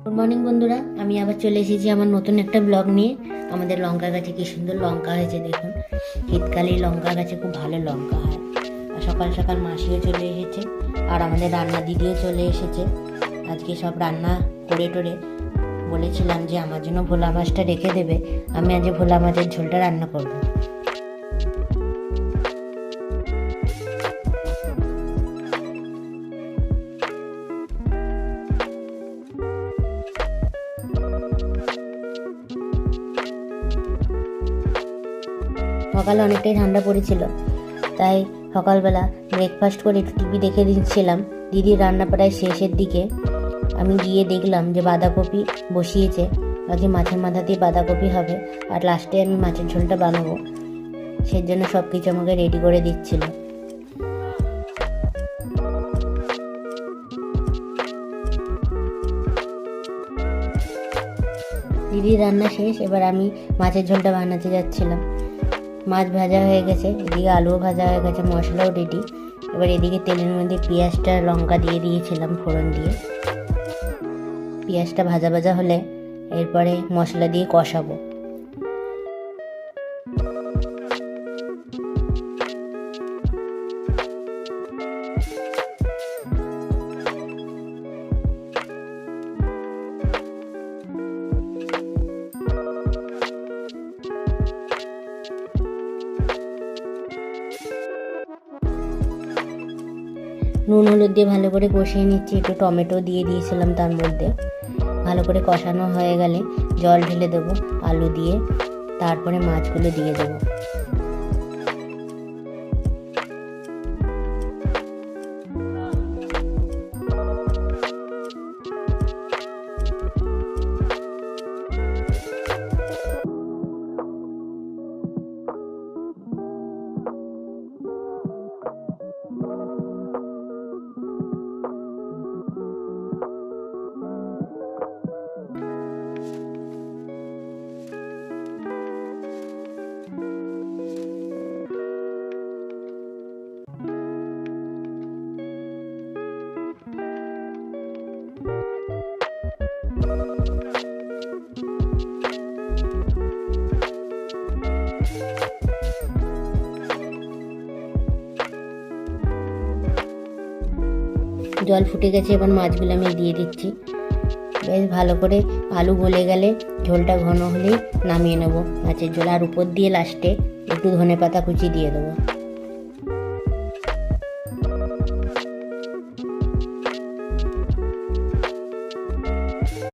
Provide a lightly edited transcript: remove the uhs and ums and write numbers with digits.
Good morning বন্ধুরা, আমি আবার চলে এসেছি আমার নতুন একটা ব্লগ নিয়ে। আমাদের লঙ্কা গাছে কি সুন্দর লঙ্কা হয়েছে দেখুন। শীতকালে লঙ্কা গাছে খুব ভালো লঙ্কা হয়। আর সকাল সকাল মাসিও চলে এসেছে, আর আমাদের রান্না দিদিও চলে এসেছে। আজকে সব রান্না করে টোরে বলেছিলাম যে আমার জন্য ভোলা মাছটা রেখে দেবে। আমি আজ ভোলা মাছের ঝোলটা রান্না করবো। সকালে অনেকটাই ঠান্ডা পড়েছিল, তাই সকালবেলা ব্রেকফাস্ট করে একটু টিভি দেখে দিচ্ছিলাম। দিদির রান্না প্রায় শেষের দিকে। আমি গিয়ে দেখলাম যে বাঁধাকপি বসিয়েছে। আজকে মাছের মাথা দিয়ে বাঁধাকপি হবে, আর লাস্টে আমি মাছের ঝোলটা বানাবো। সেই জন্য সব কিছু আমাকে রেডি করে দিচ্ছিল। দিদির রান্না শেষ, এবার আমি মাছের ঝোলটা বানাতে যাচ্ছিলাম। মাছ ভাজা হয়ে গেছে, এদিকে আলুও ভাজা হয়ে গেছে, মশলাও রেডি। এবার এদিকে তেলের মধ্যে পেঁয়াজটা লঙ্কা দিয়ে দিয়েছিলাম ফোড়ন দিয়ে। পেঁয়াজটা ভাজা ভাজা হলে এরপরে মশলা দিয়ে কষাবো। নুন হলুদ দিয়ে ভালো করে কষিয়ে নিচ্ছি। একটু টমেটো দিয়ে দিয়েছিলাম তার মধ্যে। ভালো করে কষানো হয়ে গেলে জল ঢেলে দেবো আলু দিয়ে, তারপরে মাছগুলো দিয়ে দেবো। জল ফুটে গেছে, এবার মাছগুলো আমি দিয়ে দিচ্ছি। বেশ ভালো করে আলু গলে গেলে, ঝোলটা ঘন হলেই নামিয়ে নেবো মাছের ঝোল। আর উপর দিয়ে লাস্টে একটু ধনেপাতা কুচি দিয়ে দেবো।